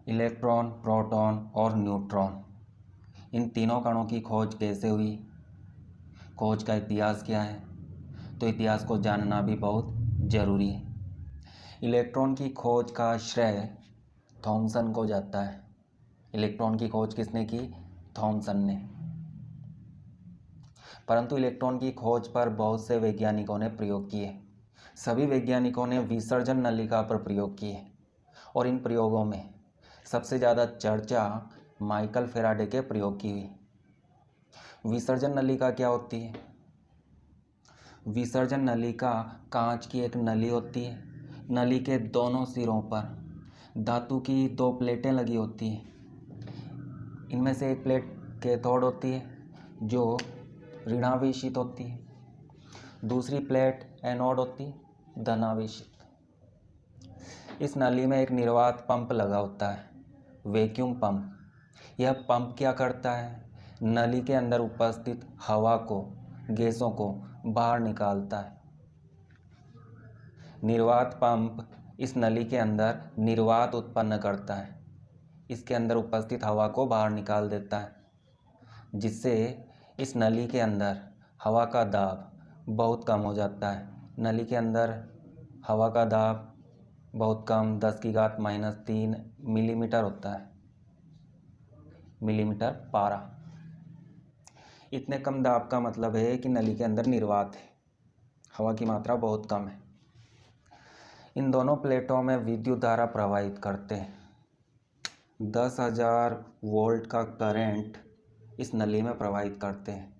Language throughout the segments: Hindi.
इलेक्ट्रॉन, प्रोटॉन और न्यूट्रॉन, इन तीनों कणों की खोज कैसे हुई, खोज का इतिहास क्या है, तो इतिहास को जानना भी बहुत ज़रूरी है। इलेक्ट्रॉन की खोज का श्रेय थॉमसन को जाता है। इलेक्ट्रॉन की खोज किसने की? थॉमसन ने। परंतु इलेक्ट्रॉन की खोज पर बहुत से वैज्ञानिकों ने प्रयोग किए। सभी वैज्ञानिकों ने विसर्जन नलिका पर प्रयोग किए और इन प्रयोगों में सबसे ज़्यादा चर्चा माइकल फेराडे के प्रयोग की हुई। विसर्जन नलिका क्या होती है? विसर्जन नलिका कांच की एक नली होती है। नली के दोनों सिरों पर धातु की दो प्लेटें लगी होती हैं। इनमें से एक प्लेट कैथोड होती है जो ऋणावेशित होती है, दूसरी प्लेट एनोड होती है धनावेशित। इस नली में एक निर्वात पंप लगा होता है, वैक्यूम पंप। यह पंप क्या करता है? नली के अंदर उपस्थित हवा को, गैसों को बाहर निकालता है। निर्वात पंप इस नली के अंदर निर्वात उत्पन्न करता है, इसके अंदर उपस्थित हवा को बाहर निकाल देता है, जिससे इस नली के अंदर हवा का दाब बहुत कम हो जाता है। नली के अंदर हवा का दाब बहुत कम 10⁻³ मिलीमीटर होता है, मिलीमीटर पारा। इतने कम दाब का मतलब है कि नली के अंदर निर्वात है, हवा की मात्रा बहुत कम है। इन दोनों प्लेटों में विद्युत धारा प्रवाहित करते हैं। 10,000 वोल्ट का करंट इस नली में प्रवाहित करते हैं।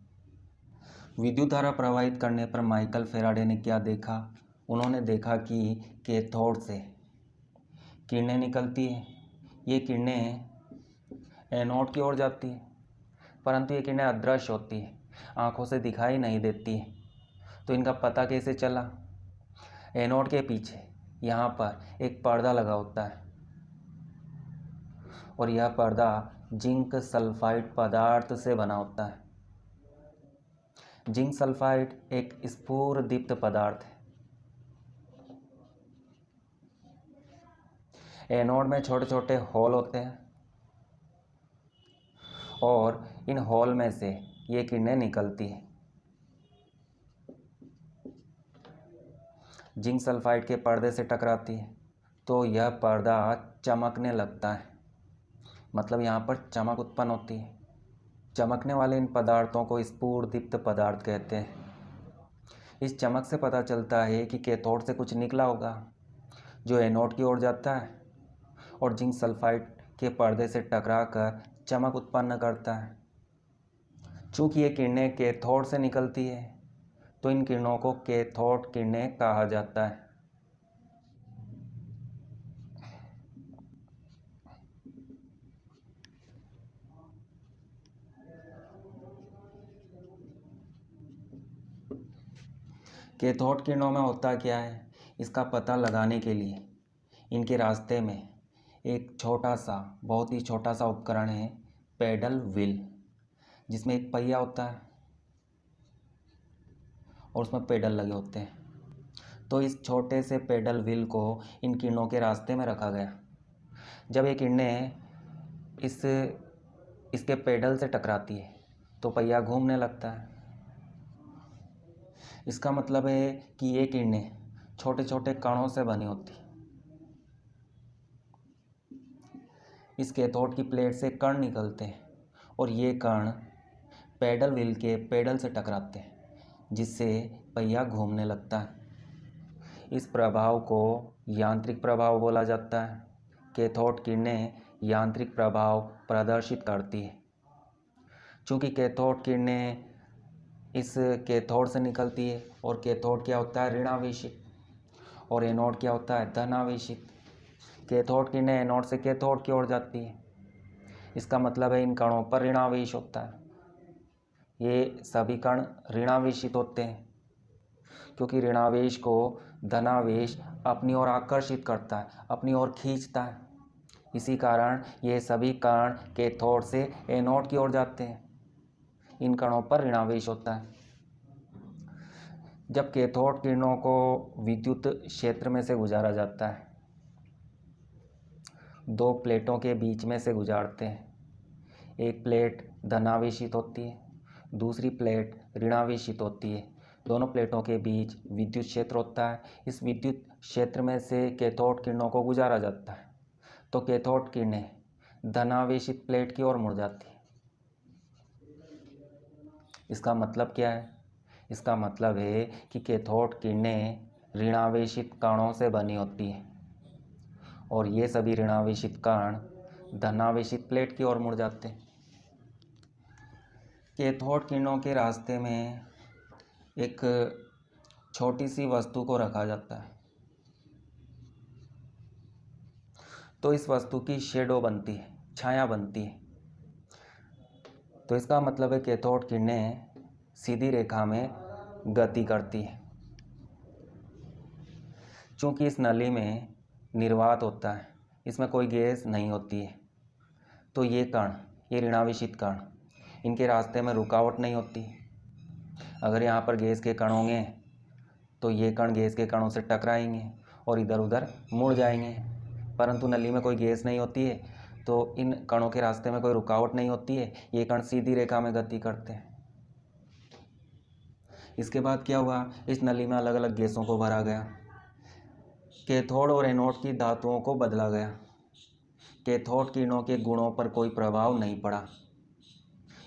विद्युत धारा प्रवाहित करने पर माइकल फेराडे ने क्या देखा? उन्होंने देखा कि कैथोड से किरणें निकलती हैं। ये किरणें एनोड की ओर जाती है, परंतु ये किरणें अदृश्य होती है, आंखों से दिखाई नहीं देती है। तो इनका पता कैसे चला? एनोड के पीछे यहाँ पर एक पर्दा लगा होता है और यह पर्दा जिंक सल्फाइड पदार्थ से बना होता है। जिंक सल्फाइड एक स्फुरदीप्त पदार्थ है। एनोड में छोटे छोटे होल होते हैं और इन होल में से ये किरणें निकलती हैं। जिंक सल्फाइड के पर्दे से टकराती है तो यह पर्दा चमकने लगता है, मतलब यहाँ पर चमक उत्पन्न होती है। चमकने वाले इन पदार्थों को स्फुरदीप्त पदार्थ कहते हैं। इस चमक से पता चलता है कि कैथोड से कुछ निकला होगा जो एनोड की ओर जाता है और जिंक सल्फाइड के पर्दे से टकराकर चमक उत्पन्न करता है। चूँकि ये किरणें कैथोड से निकलती है तो इन किरणों को कैथोड किरणें कहा जाता है। कैथोड किरणों में होता क्या है, इसका पता लगाने के लिए इनके रास्ते में एक छोटा सा, बहुत ही छोटा सा उपकरण है, पेडल व्हील, जिसमें एक पहिया होता है और उसमें पेडल लगे होते हैं। तो इस छोटे से पेडल व्हील को इन किरणों के रास्ते में रखा गया। जब ये किरणें इसके पेडल से टकराती है तो पहिया घूमने लगता है। इसका मतलब है कि ये किरणें छोटे छोटे कणों से बनी होती। इस कैथोड की प्लेट से कण निकलते हैं और ये कण पेडल व्हील के पेडल से टकराते हैं, जिससे पहिया घूमने लगता है। इस प्रभाव को यांत्रिक प्रभाव बोला जाता है। कैथोड किरणें यांत्रिक प्रभाव प्रदर्शित करती है। चूँकि कैथोड किरणें इस कैथोड से निकलती है और कैथोड क्या होता है? ऋणावेशित, और एनोड क्या होता है? धनावेशित। कैथोड किरणें एनोड से कैथोड की ओर जाती है। इसका मतलब है इन कणों पर ऋणावेश होता है। ये सभी कण ऋणावेशित होते हैं क्योंकि ऋणावेश को धनावेश अपनी ओर आकर्षित करता है, अपनी ओर खींचता है। इसी कारण ये सभी कण कैथोड से एनोड की ओर जाते हैं। इन कणों पर ऋणावेश होता है। जब कैथोड किरणों को विद्युत क्षेत्र में से गुजारा जाता है दो प्लेटों के बीच में से गुजारते हैं। एक प्लेट धनावेशित होती है, दूसरी प्लेट ऋणावेशित होती है। दोनों प्लेटों के बीच विद्युत क्षेत्र होता है। इस विद्युत क्षेत्र में से कैथोड किरणों को गुजारा जाता है, तो कैथोड किरणें धनावेशित प्लेट की ओर मुड़ जाती है। इसका मतलब क्या है? इसका मतलब है कि कैथोड किरणें ऋणावेशित कणों से बनी होती है और ये सभी ऋणावेशित कण धनावेशित प्लेट की ओर मुड़ जाते हैं। कैथोड किरणों के रास्ते में एक छोटी सी वस्तु को रखा जाता है, तो इस वस्तु की शेडो बनती है, छाया बनती है। तो इसका मतलब है कैथोड किरणें सीधी रेखा में गति करती है। चूँकि इस नली में निर्वात होता है, इसमें कोई गैस नहीं होती है, तो ये कण, ये ऋणावेशित कण, इनके रास्ते में रुकावट नहीं होती। अगर यहाँ पर गैस के कण होंगे तो ये कण गैस के कणों से टकराएंगे और इधर उधर मुड़ जाएंगे, परंतु नली में कोई गैस नहीं होती है, तो इन कणों के रास्ते में कोई रुकावट नहीं होती है। ये कण सीधी रेखा में गति करते हैं। इसके बाद क्या हुआ? इस नली में अलग अलग गैसों को भरा गया। कैथोड और एनोड की धातुओं को बदला गया। कैथोड किरणों के गुणों पर कोई प्रभाव नहीं पड़ा।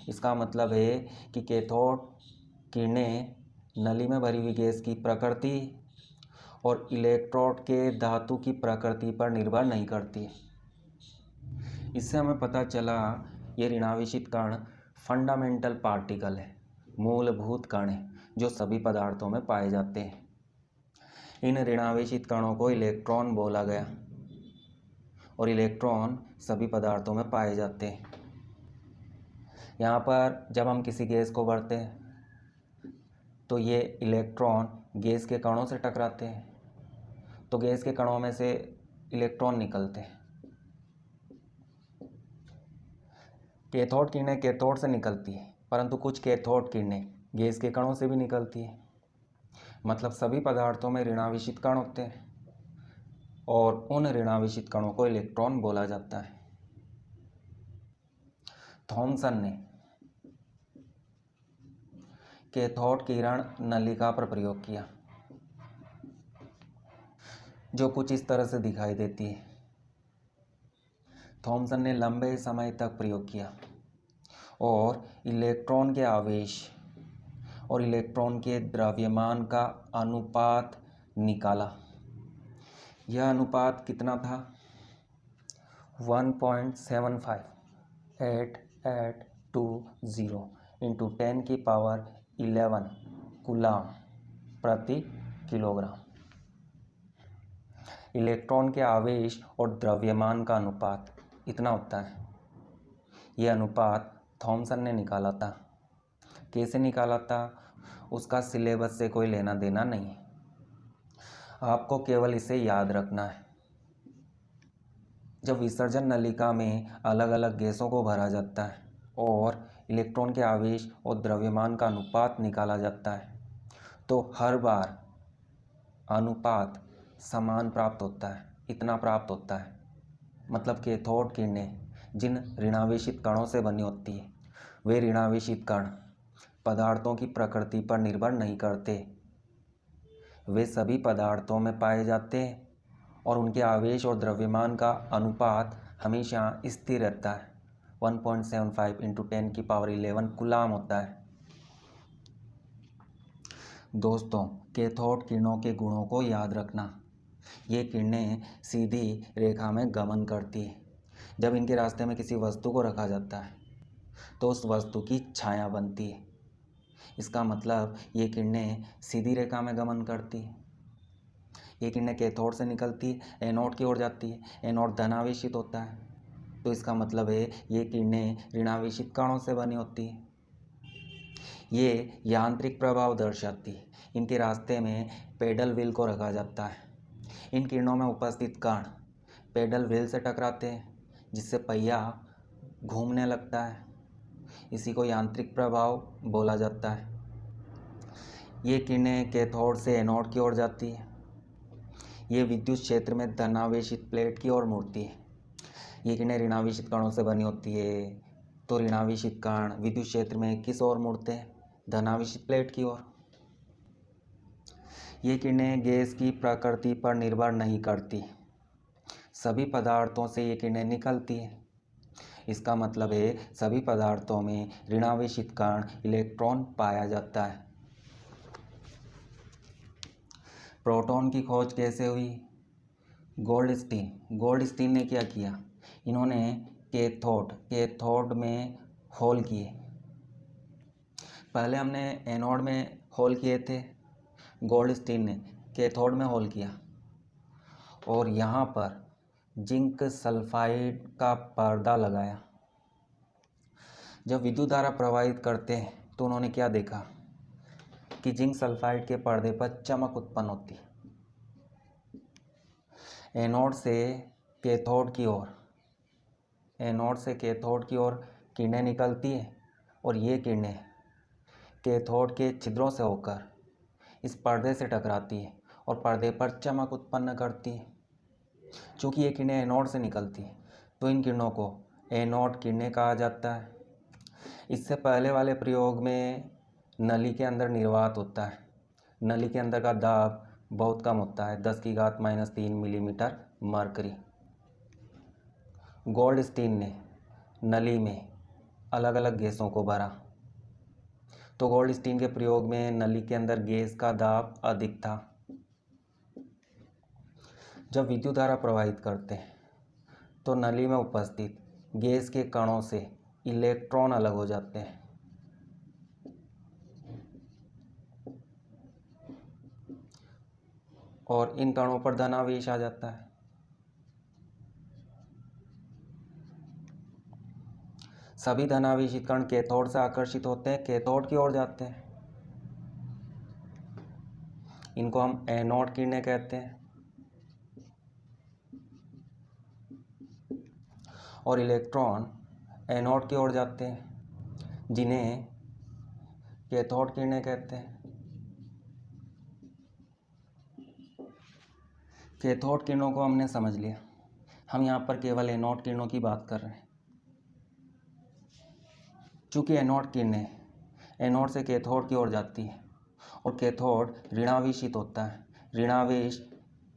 इसका मतलब है कि कैथोड किरणें नली में भरी हुई गैस की प्रकृति और इलेक्ट्रोड के धातु की प्रकृति पर निर्भर नहीं करती। इससे हमें पता चला ये ऋणावेशित कण फंडामेंटल पार्टिकल है, मूलभूत कण है, जो सभी पदार्थों में पाए जाते हैं। इन ऋणावेशित कणों को इलेक्ट्रॉन बोला गया और इलेक्ट्रॉन सभी पदार्थों में पाए जाते हैं। यहाँ पर जब हम किसी गैस को भरते हैं तो ये इलेक्ट्रॉन गैस के कणों से टकराते हैं, तो गैस के कणों में से इलेक्ट्रॉन निकलते हैं। कैथोड किरणें कैथोड से निकलती है, परंतु कुछ कैथोड किरणें गैस के कणों से भी निकलती है। मतलब सभी पदार्थों में ऋणावेशित कण होते हैं और उन ऋणावेशित कणों को इलेक्ट्रॉन बोला जाता है। थॉमसन ने कैथोड किरण नलिका पर प्रयोग किया, जो कुछ इस तरह से दिखाई देती है। थॉमसन ने लंबे समय तक प्रयोग किया और इलेक्ट्रॉन के आवेश और इलेक्ट्रॉन के द्रव्यमान का अनुपात निकाला। यह अनुपात कितना था? 1.75 8820 इंटू 10 की पावर 11 कूलाम प्रति किलोग्राम। इलेक्ट्रॉन के आवेश और द्रव्यमान का अनुपात इतना होता है। यह अनुपात थॉमसन ने निकाला था। कैसे निकाला था उसका सिलेबस से कोई लेना देना नहीं, आपको केवल इसे याद रखना है। जब विसर्जन नलिका में अलग अलग गैसों को भरा जाता है और इलेक्ट्रॉन के आवेश और द्रव्यमान का अनुपात निकाला जाता है, तो हर बार अनुपात समान प्राप्त होता है, इतना प्राप्त होता है। मतलब कैथोड किरणें जिन ऋणावेशित कणों से बनी होती है, वे ऋणावेशित कण पदार्थों की प्रकृति पर निर्भर नहीं करते। वे सभी पदार्थों में पाए जाते हैं और उनके आवेश और द्रव्यमान का अनुपात हमेशा स्थिर रहता है। 1.75 इंटू 10 की पावर 11 कूलाम होता है। दोस्तों, कैथोड किरणों के गुणों को याद रखना। ये किरणें सीधी रेखा में गमन करती है। जब इनके रास्ते में किसी वस्तु को रखा जाता है तो उस वस्तु की छाया बनती है। इसका मतलब ये किरणें सीधी रेखा में गमन करती है। ये किरणें कैथोड से निकलती है, एनोड की ओर जाती है। एनोड धनावेशित होता है, तो इसका मतलब है ये किरणें ऋणावेशित कणों से बनी होती है। ये यांत्रिक प्रभाव दर्शाती है। इनके रास्ते में पेडल व्हील को रखा जाता है। इन किरणों में उपस्थित कण पेडल व्हील से टकराते हैं, जिससे पहिया घूमने लगता है। इसी को यांत्रिक प्रभाव बोला जाता है। ये किरणें कैथोड से एनोड की ओर जाती है। ये विद्युत क्षेत्र में धनावेशित प्लेट की ओर मुड़ती है। ये किरणें ऋणावेशित कणों से बनी होती है। तो ऋणावेशित कण विद्युत क्षेत्र में किस ओर मुड़ते हैं? धनावेशित प्लेट की ओर। ये किरणें गैस की प्रकृति पर निर्भर नहीं करती, सभी पदार्थों से ये किरणें निकलती हैं। इसका मतलब है सभी पदार्थों में ऋणावेशित कण इलेक्ट्रॉन पाया जाता है। प्रोटॉन की खोज कैसे हुई? गोल्डस्टीन ने क्या किया? इन्होंने कैथोड में होल किए। पहले हमने एनोड में होल किए थे, गोल्डस्टीन ने कैथोड में होल किया और यहाँ पर जिंक सल्फाइड का पर्दा लगाया। जब विद्युत धारा प्रवाहित करते हैं तो उन्होंने क्या देखा कि जिंक सल्फाइड के पर्दे पर चमक उत्पन्न होती है। एनोड से कैथोड की ओर किरणें निकलती हैं और ये किरणें कैथोड के छिद्रों से होकर इस पर्दे से टकराती है और पर्दे पर चमक उत्पन्न करती है। चूँकि ये किरणें एनोड से निकलती हैं तो इन किरणों को एनोड किरणें कहा जाता है। इससे पहले वाले प्रयोग में नली के अंदर निर्वात होता है। नली के अंदर का दाब बहुत कम होता है, 10⁻³ मिलीमीटर मरकरी। गोल्डस्टीन ने नली में अलग अलग गैसों को भरा तो गोल्डस्टीन के प्रयोग में नली के अंदर गैस का दाब अधिक था। जब विद्युत धारा प्रवाहित करते हैं तो नली में उपस्थित गैस के कणों से इलेक्ट्रॉन अलग हो जाते हैं। और इन कणों पर धनावेश आ जाता है। सभी धनावेशित कण कैथोड से आकर्षित होते हैं, कैथोड की ओर जाते हैं। इनको हम एनोड किरणें कहते हैं। और इलेक्ट्रॉन एनोड की ओर जाते हैं, जिन्हें कैथोड किरणें कहते हैं। कैथोड किरणों को हमने समझ लिया। हम यहाँ पर केवल एनोड किरणों की बात कर रहे हैं। चूँकि एनोड किरणें एनोड से कैथोड की ओर जाती है और कैथोड ऋणावेशित होता है। ऋणावेश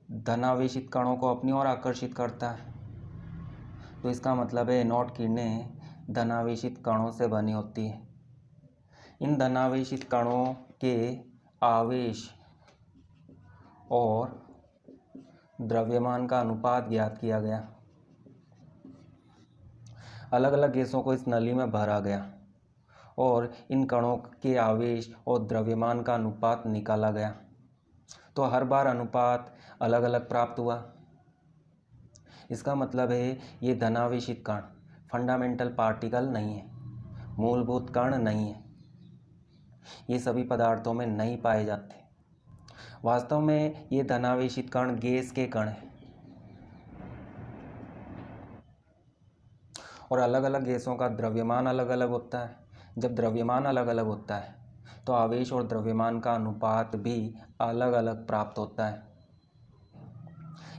धनावेशित कणों को अपनी ओर आकर्षित करता है। तो इसका मतलब है एनोड किरणें धनावेशित कणों से बनी होती है। इन धनावेशित कणों के आवेश और द्रव्यमान का अनुपात ज्ञात किया गया। अलग अलग गैसों को इस नली में भरा गया और इन कणों के आवेश और द्रव्यमान का अनुपात निकाला गया। तो हर बार अनुपात अलग अलग प्राप्त हुआ। इसका मतलब है ये धनावेशित कण फंडामेंटल पार्टिकल नहीं है, मूलभूत कण नहीं है। ये सभी पदार्थों में नहीं पाए जाते। वास्तव में ये धनावेशित कण गैस के कण हैं और अलग अलग गैसों का द्रव्यमान अलग अलग होता है। जब द्रव्यमान अलग अलग होता है तो आवेश और द्रव्यमान का अनुपात भी अलग अलग प्राप्त होता है।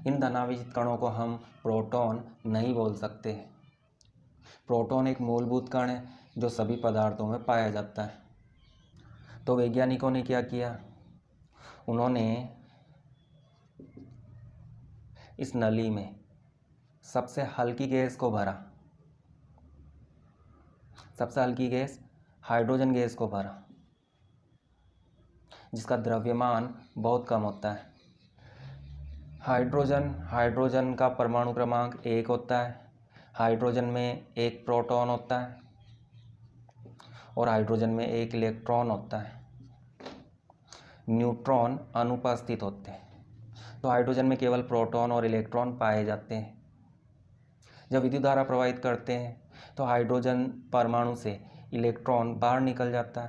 इन धनावेशित कणों को हम प्रोटॉन नहीं बोल सकते। प्रोटॉन एक मूलभूत कण है जो सभी पदार्थों में पाया जाता है। तो वैज्ञानिकों ने क्या किया? उन्होंने इस नली में सबसे हल्की गैस को भरा। सबसे हल्की गैस हाइड्रोजन गैस को भरा, जिसका द्रव्यमान बहुत कम होता है। हाइड्रोजन का परमाणु क्रमांक 1 होता है। हाइड्रोजन में एक प्रोटॉन होता है और हाइड्रोजन में एक इलेक्ट्रॉन होता है। न्यूट्रॉन अनुपस्थित होते हैं। तो हाइड्रोजन में केवल प्रोटॉन और इलेक्ट्रॉन पाए जाते हैं। जब विद्युत धारा प्रवाहित करते हैं तो हाइड्रोजन परमाणु से इलेक्ट्रॉन बाहर निकल जाता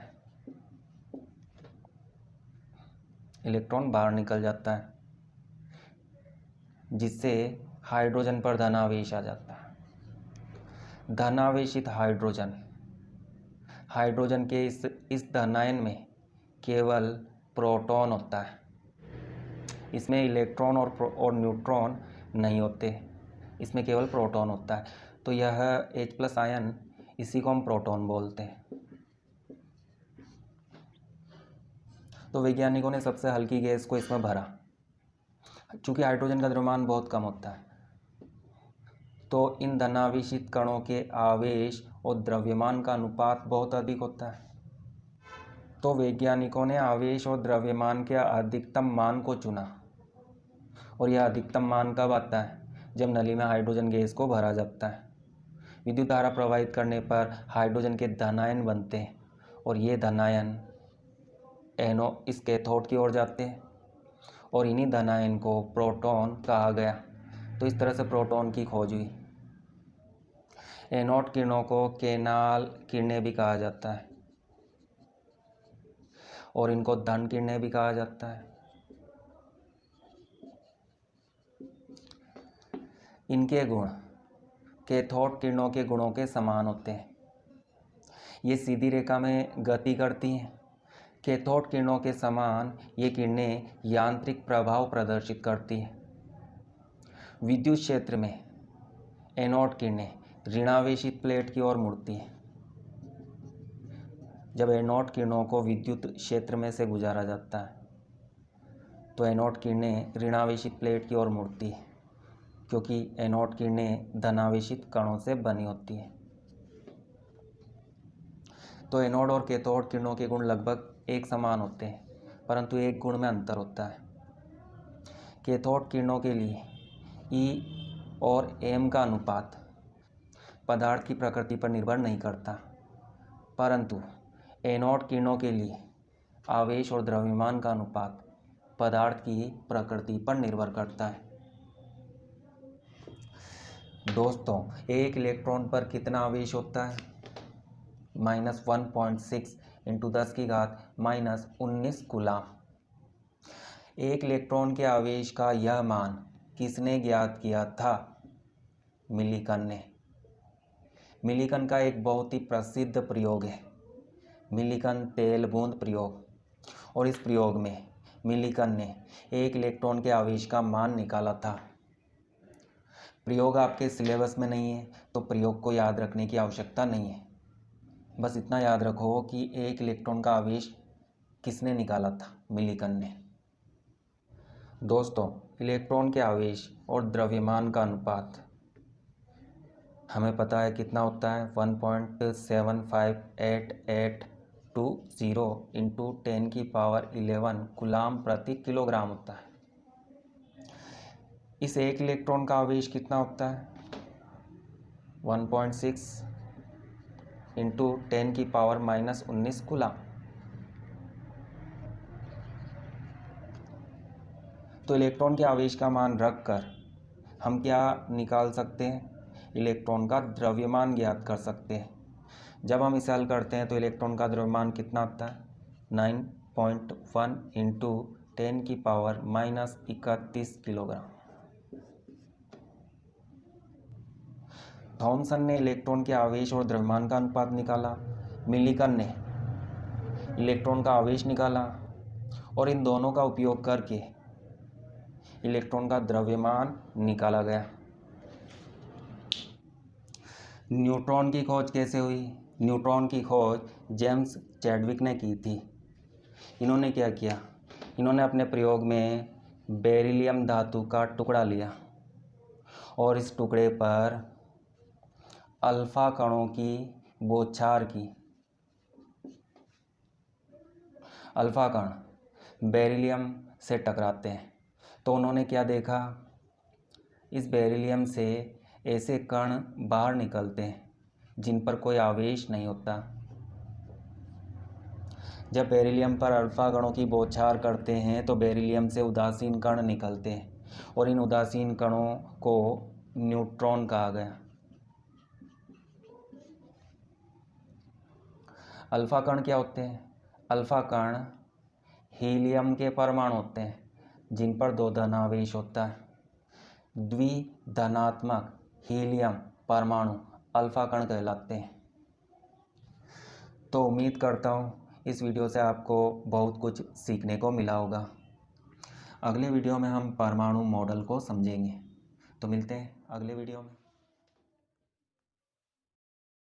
है। जिससे हाइड्रोजन पर धनावेश आ जाता है। धनावेशित हाइड्रोजन के इस धनायन में केवल प्रोटॉन होता है। इसमें इलेक्ट्रॉन और न्यूट्रॉन नहीं होते। इसमें केवल प्रोटॉन होता है। तो यह H+ आयन, इसी को हम प्रोटॉन बोलते हैं। तो वैज्ञानिकों ने सबसे हल्की गैस को इसमें भरा। चूँकि हाइड्रोजन का द्रव्यमान बहुत कम होता है, तो इन धनावेशित कणों के आवेश और द्रव्यमान का अनुपात बहुत अधिक होता है। तो वैज्ञानिकों ने आवेश और द्रव्यमान के अधिकतम मान को चुना। और यह अधिकतम मान कब आता है? जब नली में हाइड्रोजन गैस को भरा जाता है। विद्युत धारा प्रवाहित करने पर हाइड्रोजन के धनायन बनते हैं और ये धनायन इस कैथोड की ओर जाते हैं और इन्हीं धनायन को प्रोटॉन कहा गया। तो इस तरह से प्रोटॉन की खोज हुई। एनोड किरणों को केनाल किरणें भी कहा जाता है और इनको धन किरणें भी कहा जाता है। इनके गुण कैथोड किरणों के गुणों के समान होते हैं। ये सीधी रेखा में गति करती हैं। कैथोड किरणों के समान ये किरणें यांत्रिक प्रभाव प्रदर्शित करती हैं। विद्युत क्षेत्र में एनोड किरणें ऋणावेशित प्लेट की ओर मुड़ती हैं। जब एनोड किरणों को विद्युत क्षेत्र में से गुजारा जाता है तो एनोड किरणें ऋणावेशित प्लेट की ओर मुड़ती हैं, क्योंकि एनोड किरणें धनावेशित कणों से बनी होती हैं। तो एनोड और कैथोड किरणों के गुण लगभग एक समान होते हैं, परंतु एक गुण में अंतर होता है। कैथोड किरणों के लिए E और M का अनुपात पदार्थ की प्रकृति पर निर्भर नहीं करता, परंतु एनोड किरणों के लिए आवेश और द्रव्यमान का अनुपात पदार्थ की प्रकृति पर निर्भर करता है। दोस्तों, एक इलेक्ट्रॉन पर कितना आवेश होता है? -1.6 × 10⁻⁻19 कूलाम। एक इलेक्ट्रॉन के आवेश का यह मान किसने ज्ञात किया था? मिलिकन ने। मिलिकन का एक बहुत ही प्रसिद्ध प्रयोग है, मिलिकन तेल बूंद प्रयोग। और इस प्रयोग में मिलिकन ने एक इलेक्ट्रॉन के आवेश का मान निकाला था। प्रयोग आपके सिलेबस में नहीं है, तो प्रयोग को याद रखने की आवश्यकता नहीं है। बस इतना याद रखो कि एक इलेक्ट्रॉन का आवेश किसने निकाला था? मिलिकन ने। दोस्तों, इलेक्ट्रॉन के आवेश और द्रव्यमान का अनुपात हमें पता है कितना होता है। 1.75882 × 10⁻11 कूलाम प्रति किलोग्राम होता है। इस एक इलेक्ट्रॉन का आवेश कितना होता है? 1.6 × 10⁻⁻19 कूलाम। तो इलेक्ट्रॉन के आवेश का मान रखकर हम क्या निकाल सकते हैं? इलेक्ट्रॉन का द्रव्यमान ज्ञात कर सकते हैं। जब हम इसे हल करते हैं तो इलेक्ट्रॉन का द्रव्यमान कितना आता है? 9.1 × 10⁻31 किलोग्राम। थॉमसन ने इलेक्ट्रॉन के आवेश और द्रव्यमान का अनुपात निकाला, मिलिकन ने इलेक्ट्रॉन का आवेश निकाला, और इन दोनों का उपयोग करके इलेक्ट्रॉन का द्रव्यमान निकाला गया। न्यूट्रॉन की खोज कैसे हुई? न्यूट्रॉन की खोज जेम्स चैडविक ने की थी। इन्होंने क्या किया? इन्होंने अपने प्रयोग में बेरिलियम धातु का टुकड़ा लिया और इस टुकड़े पर अल्फा कणों की बौछार की। अल्फा कण बेरिलियम से टकराते हैं, तो उन्होंने क्या देखा? इस बेरिलियम से ऐसे कण बाहर निकलते हैं जिन पर कोई आवेश नहीं होता। जब बेरिलियम पर अल्फा कणों की बौछार करते हैं तो बेरिलियम से उदासीन कण निकलते हैं और इन उदासीन कणों को न्यूट्रॉन कहा गया। अल्फा कण क्या होते हैं? अल्फा कण हीलियम के परमाणु होते हैं जिन पर 2 धनावेश होता है। द्विधनात्मक हीलियम परमाणु अल्फा कण कहलाते हैं। तो उम्मीद करता हूँ इस वीडियो से आपको बहुत कुछ सीखने को मिला होगा। अगले वीडियो में हम परमाणु मॉडल को समझेंगे। तो मिलते हैं अगले वीडियो में।